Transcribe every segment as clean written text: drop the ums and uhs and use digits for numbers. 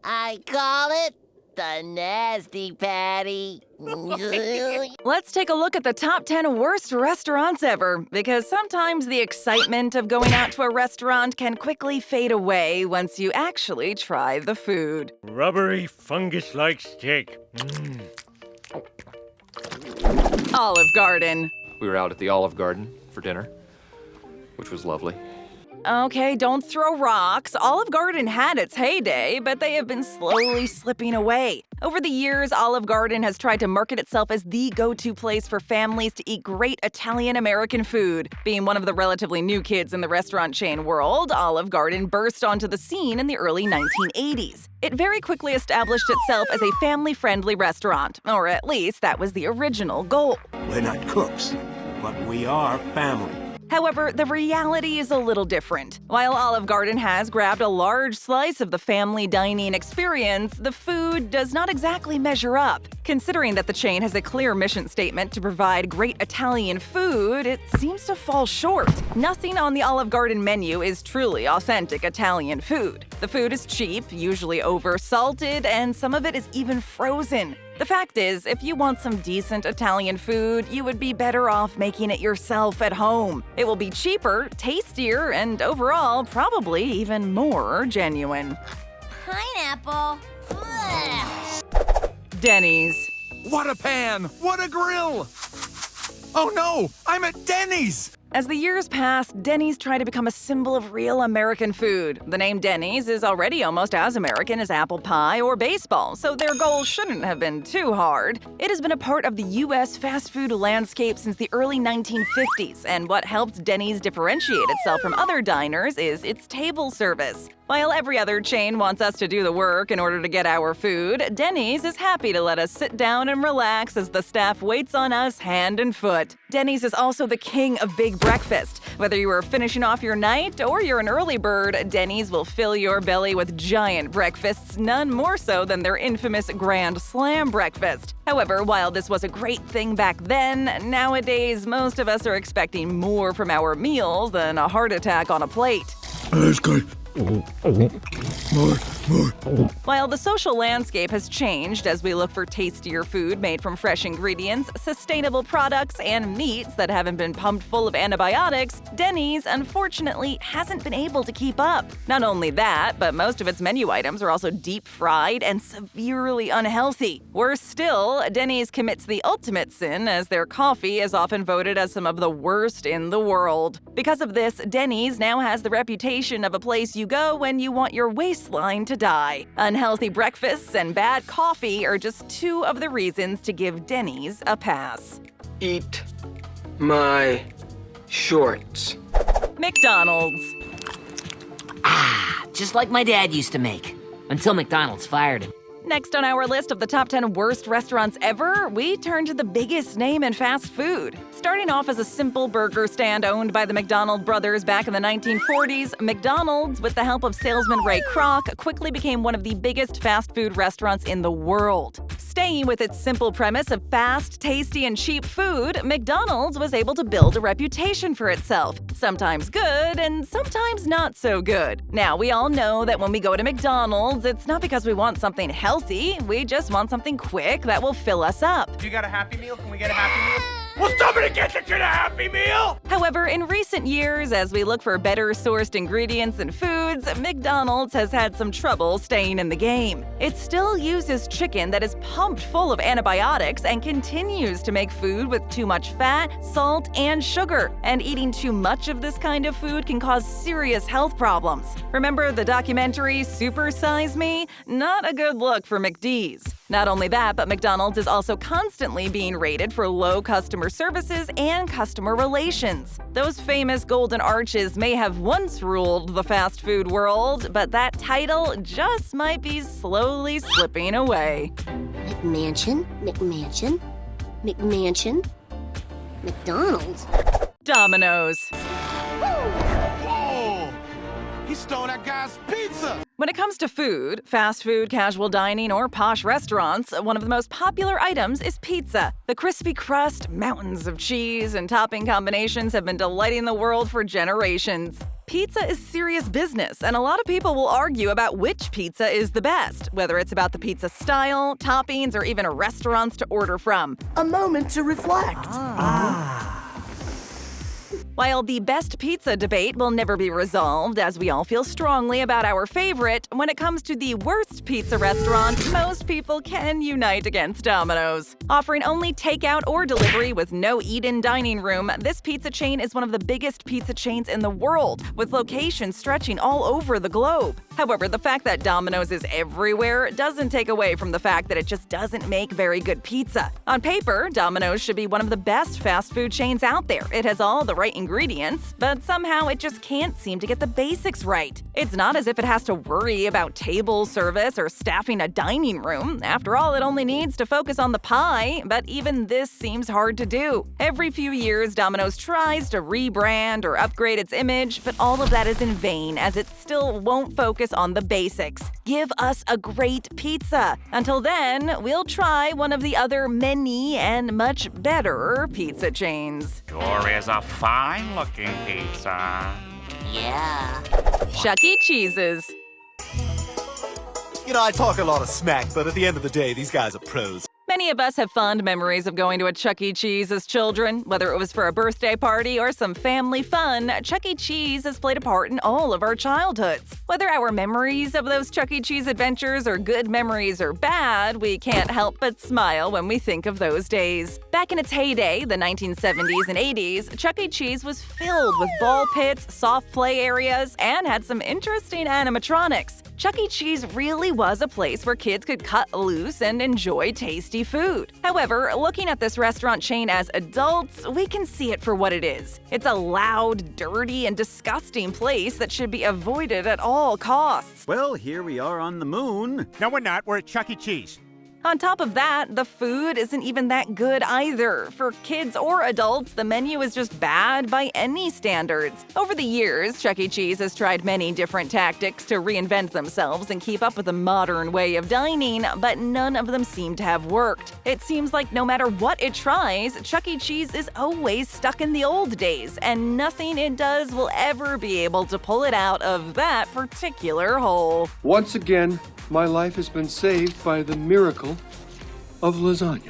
I call it the Nasty Patty. Let's take a look at the top 10 worst restaurants ever, because sometimes the excitement of going out to a restaurant can quickly fade away once you actually try the food. Rubbery, fungus-like steak. Olive Garden. We were out at the Olive Garden for dinner, which was lovely. Okay, don't throw rocks. Olive Garden had its heyday, but they have been slowly slipping away. Over the years, Olive Garden has tried to market itself as the go-to place for families to eat great Italian-American food. Being one of the relatively new kids in the restaurant chain world, Olive Garden burst onto the scene in the early 1980s. It very quickly established itself as a family-friendly restaurant, or at least that was the original goal. We're not cooks, but we are family. However, the reality is a little different. While Olive Garden has grabbed a large slice of the family dining experience, the food does not exactly measure up. Considering that the chain has a clear mission statement to provide great Italian food, it seems to fall short. Nothing on the Olive Garden menu is truly authentic Italian food. The food is cheap, usually over-salted, and some of it is even frozen. The fact is, if you want some decent Italian food, you would be better off making it yourself at home. It will be cheaper, tastier, and overall, probably even more genuine. Pineapple. Denny's. What a pan! What a grill! Oh no! I'm at Denny's! As the years pass, Denny's tried to become a symbol of real American food. The name Denny's is already almost as American as apple pie or baseball, so their goal shouldn't have been too hard. It has been a part of the U.S. fast food landscape since the early 1950s, and what helped Denny's differentiate itself from other diners is its table service. While every other chain wants us to do the work in order to get our food, Denny's is happy to let us sit down and relax as the staff waits on us hand and foot. Denny's is also the king of big breakfast. Whether you are finishing off your night or you're an early bird, Denny's will fill your belly with giant breakfasts, none more so than their infamous Grand Slam breakfast. However, while this was a great thing back then, nowadays most of us are expecting more from our meals than a heart attack on a plate. That's good. More. While the social landscape has changed as we look for tastier food made from fresh ingredients, sustainable products, and meats that haven't been pumped full of antibiotics, Denny's, unfortunately, hasn't been able to keep up. Not only that, but most of its menu items are also deep-fried and severely unhealthy. Worse still, Denny's commits the ultimate sin, as their coffee is often voted as some of the worst in the world. Because of this, Denny's now has the reputation of a place you go when you want your waistline to die. Unhealthy breakfasts and bad coffee are just two of the reasons to give Denny's a pass. Eat my shorts. McDonald's. Just like my dad used to make. Until McDonald's fired him. Next on our list of the top 10 worst restaurants ever, we turn to the biggest name in fast food. Starting off as a simple burger stand owned by the McDonald brothers back in the 1940s, McDonald's, with the help of salesman Ray Kroc, quickly became one of the biggest fast food restaurants in the world. Staying with its simple premise of fast, tasty, and cheap food, McDonald's was able to build a reputation for itself. Sometimes good and sometimes not so good. Now, we all know that when we go to McDonald's, it's not because we want something healthy, we just want something quick that will fill us up. You got a Happy Meal? Can we get a Happy Meal? Will somebody get the kid a Happy Meal? However, in recent years, as we look for better sourced ingredients and foods, McDonald's has had some trouble staying in the game. It still uses chicken that is pumped full of antibiotics and continues to make food with too much fat, salt, and sugar. And eating too much of this kind of food can cause serious health problems. Remember the documentary Super Size Me? Not a good look for McD's. Not only that, but McDonald's is also constantly being rated for low customer services and customer relations. Those famous golden arches may have once ruled the fast food world, but that title just might be slowly slipping away. McMansion, McDonald's. Domino's. Whoa! He stole that guy's pizza! When it comes to food, fast food, casual dining, or posh restaurants, one of the most popular items is pizza. The crispy crust, mountains of cheese, and topping combinations have been delighting the world for generations. Pizza is serious business, and a lot of people will argue about which pizza is the best, whether it's about the pizza style, toppings, or even restaurants to order from. A moment to reflect. While the best pizza debate will never be resolved, as we all feel strongly about our favorite, when it comes to the worst pizza restaurant, most people can unite against Domino's. Offering only takeout or delivery with no eat-in dining room, this pizza chain is one of the biggest pizza chains in the world, with locations stretching all over the globe. However, the fact that Domino's is everywhere doesn't take away from the fact that it just doesn't make very good pizza. On paper, Domino's should be one of the best fast food chains out there. It has all the right ingredients, but somehow it just can't seem to get the basics right. It's not as if it has to worry about table service or staffing a dining room. After all, it only needs to focus on the pie, but even this seems hard to do. Every few years, Domino's tries to rebrand or upgrade its image, but all of that is in vain as it still won't focus on the basics. Give us a great pizza. Until then, we'll try one of the other many and much better pizza chains. Sure is a fine-looking pizza. Yeah. Chuck E. Cheese's. You know, I talk a lot of smack, but at the end of the day, these guys are pros. Many of us have fond memories of going to a Chuck E. Cheese as children. Whether it was for a birthday party or some family fun, Chuck E. Cheese has played a part in all of our childhoods. Whether our memories of those Chuck E. Cheese adventures are good memories or bad, we can't help but smile when we think of those days. Back in its heyday, the 1970s and 80s, Chuck E. Cheese was filled with ball pits, soft play areas, and had some interesting animatronics. Chuck E. Cheese really was a place where kids could cut loose and enjoy tasty food. However, looking at this restaurant chain as adults, we can see it for what it is. It's a loud, dirty, and disgusting place that should be avoided at all costs. Well, here we are on the moon. No, we're not. We're at Chuck E. Cheese. On top of that, the food isn't even that good either. For kids or adults, the menu is just bad by any standards. Over the years, Chuck E. Cheese has tried many different tactics to reinvent themselves and keep up with the modern way of dining, but none of them seem to have worked. It seems like no matter what it tries, Chuck E. Cheese is always stuck in the old days, and nothing it does will ever be able to pull it out of that particular hole. Once again, my life has been saved by the miracle of lasagna.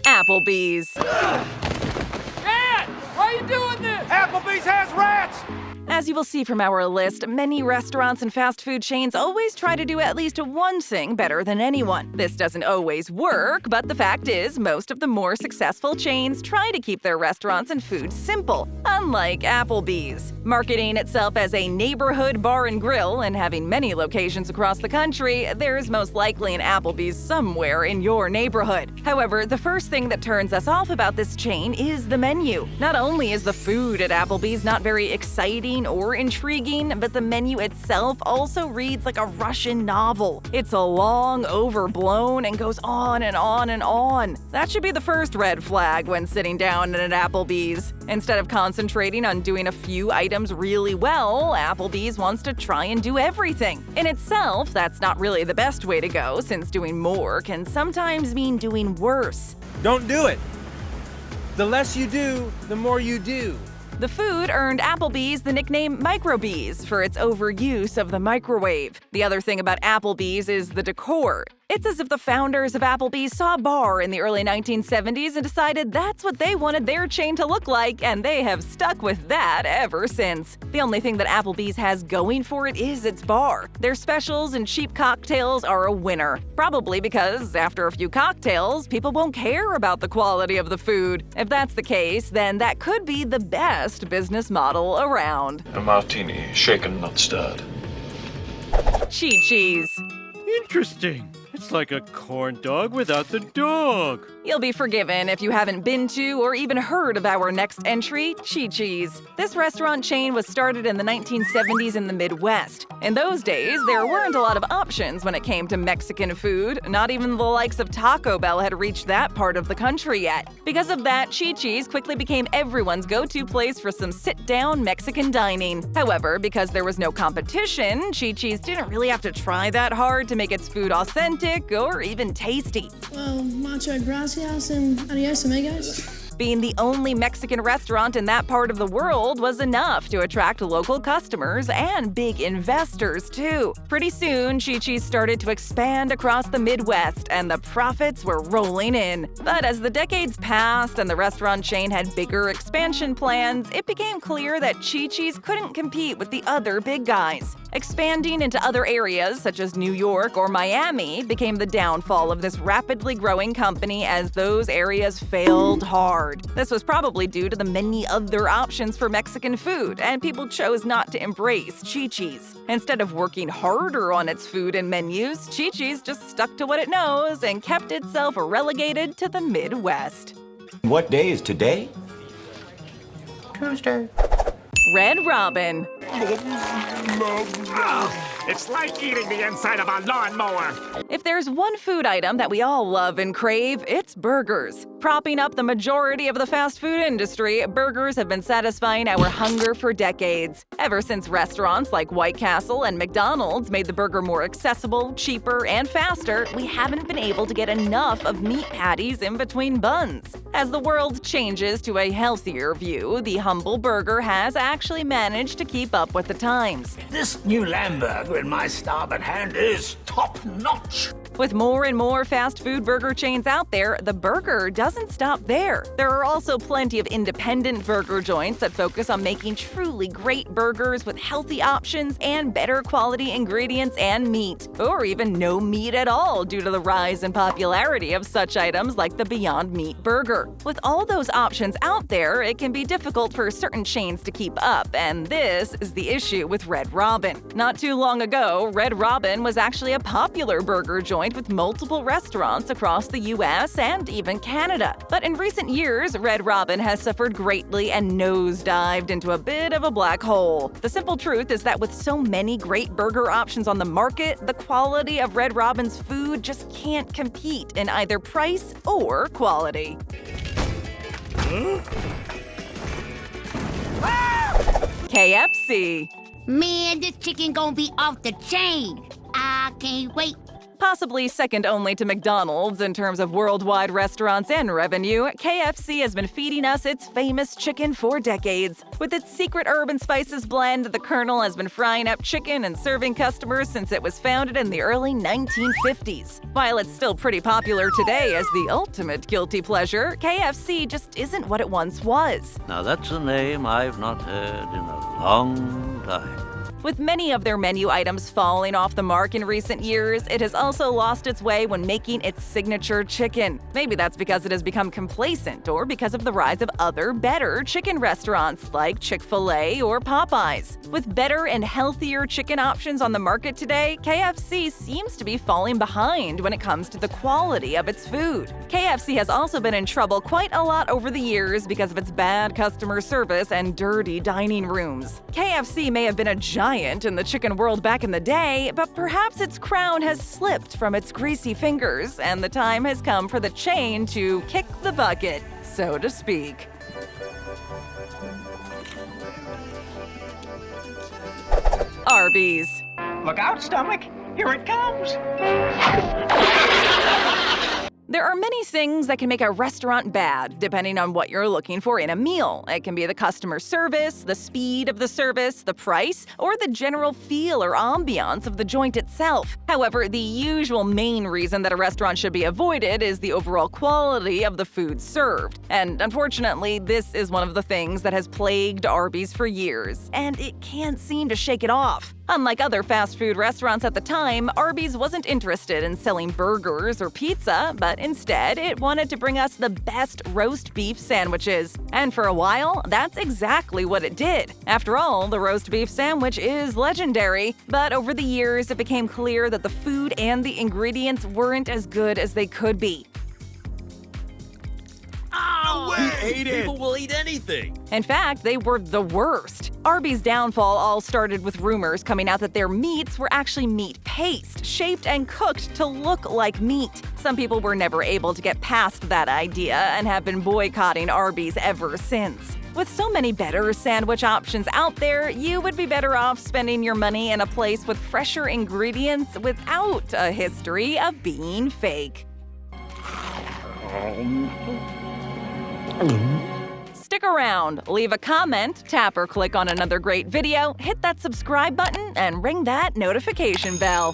Applebee's. Dad! Why are you doing this? Applebee's has rats! As you will see from our list, many restaurants and fast food chains always try to do at least one thing better than anyone. This doesn't always work, but the fact is, most of the more successful chains try to keep their restaurants and food simple, unlike Applebee's. Marketing itself as a neighborhood bar and grill and having many locations across the country, there's most likely an Applebee's somewhere in your neighborhood. However, the first thing that turns us off about this chain is the menu. Not only is the food at Applebee's not very exciting or intriguing, but the menu itself also reads like a Russian novel. It's a long, overblown, and goes on and on and on. That should be the first red flag when sitting down at an Applebee's. Instead of concentrating on doing a few items really well, Applebee's wants to try and do everything. In itself, that's not really the best way to go, since doing more can sometimes mean doing worse. Don't do it. The less you do, the more you do. The food earned Applebee's the nickname Microbees for its overuse of the microwave. The other thing about Applebee's is the decor. It's as if the founders of Applebee's saw a bar in the early 1970s and decided that's what they wanted their chain to look like, and they have stuck with that ever since. The only thing that Applebee's has going for it is its bar. Their specials and cheap cocktails are a winner. Probably because, after a few cocktails, people won't care about the quality of the food. If that's the case, then that could be the best business model around. A martini, shaken, not stirred. Cheat cheese. Interesting. It's like a corn dog without the dog. You'll be forgiven if you haven't been to or even heard of our next entry, Chi-Chi's. This restaurant chain was started in the 1970s in the Midwest. In those days, there weren't a lot of options when it came to Mexican food. Not even the likes of Taco Bell had reached that part of the country yet. Because of that, Chi-Chi's quickly became everyone's go-to place for some sit-down Mexican dining. However, because there was no competition, Chi-Chi's didn't really have to try that hard to make its food authentic or even tasty. Well, muchas gracias and adios, amigos. Being the only Mexican restaurant in that part of the world was enough to attract local customers and big investors, too. Pretty soon, Chi-Chi's started to expand across the Midwest, and the profits were rolling in. But as the decades passed and the restaurant chain had bigger expansion plans, it became clear that Chi-Chi's couldn't compete with the other big guys. Expanding into other areas, such as New York or Miami, became the downfall of this rapidly growing company as those areas failed hard. This was probably due to the many other options for Mexican food, and people chose not to embrace Chi-Chi's. Instead of working harder on its food and menus, Chi-Chi's just stuck to what it knows and kept itself relegated to the Midwest. What day is today? Tuesday. Red Robin. It's like eating the inside of a lawnmower. If there's one food item that we all love and crave, it's burgers. Propping up the majority of the fast food industry, burgers have been satisfying our hunger for decades. Ever since restaurants like White Castle and McDonald's made the burger more accessible, cheaper, and faster, we haven't been able to get enough of meat patties in between buns. As the world changes to a healthier view, the humble burger has actually managed to keep up with the times. This new lamb burger in my starboard hand is top-notch. With more and more fast food burger chains out there, the burger doesn't stop there. There are also plenty of independent burger joints that focus on making truly great burgers with healthy options and better quality ingredients and meat, or even no meat at all due to the rise in popularity of such items like the Beyond Meat burger. With all those options out there, it can be difficult for certain chains to keep up, and this is the issue with Red Robin. Not too long ago, Red Robin was actually a popular burger joint with multiple restaurants across the US and even Canada. But in recent years, Red Robin has suffered greatly and nosedived into a bit of a black hole. The simple truth is that with so many great burger options on the market, the quality of Red Robin's food just can't compete in either price or quality. KFC. Man, this chicken gonna be off the chain. I can't wait. Possibly second only to McDonald's in terms of worldwide restaurants and revenue, KFC has been feeding us its famous chicken for decades. With its secret herb and spices blend, the Colonel has been frying up chicken and serving customers since it was founded in the early 1950s. While it's still pretty popular today as the ultimate guilty pleasure, KFC just isn't what it once was. Now that's a name I've not heard in a long time. With many of their menu items falling off the mark in recent years, it has also lost its way when making its signature chicken. Maybe that's because it has become complacent or because of the rise of other, better chicken restaurants like Chick-fil-A or Popeyes. With better and healthier chicken options on the market today, KFC seems to be falling behind when it comes to the quality of its food. KFC has also been in trouble quite a lot over the years because of its bad customer service and dirty dining rooms. KFC may have been a giant in the chicken world back in the day, but perhaps its crown has slipped from its greasy fingers, and the time has come for the chain to kick the bucket, so to speak. Arby's. Look out, stomach! Here it comes! There are many things that can make a restaurant bad, depending on what you're looking for in a meal. It can be the customer service, the speed of the service, the price, or the general feel or ambiance of the joint itself. However, the usual main reason that a restaurant should be avoided is the overall quality of the food served. And unfortunately, this is one of the things that has plagued Arby's for years, and it can't seem to shake it off. Unlike other fast food restaurants at the time, Arby's wasn't interested in selling burgers or pizza, but instead it wanted to bring us the best roast beef sandwiches. And for a while, that's exactly what it did. After all, the roast beef sandwich is legendary. But over the years, it became clear that the food and the ingredients weren't as good as they could be. People will eat anything. In fact, they were the worst. Arby's downfall all started with rumors coming out that their meats were actually meat paste, shaped and cooked to look like meat. Some people were never able to get past that idea and have been boycotting Arby's ever since. With so many better sandwich options out there, you would be better off spending your money in a place with fresher ingredients without a history of being fake. Stick around, leave a comment, tap or click on another great video, hit that subscribe button, and ring that notification bell.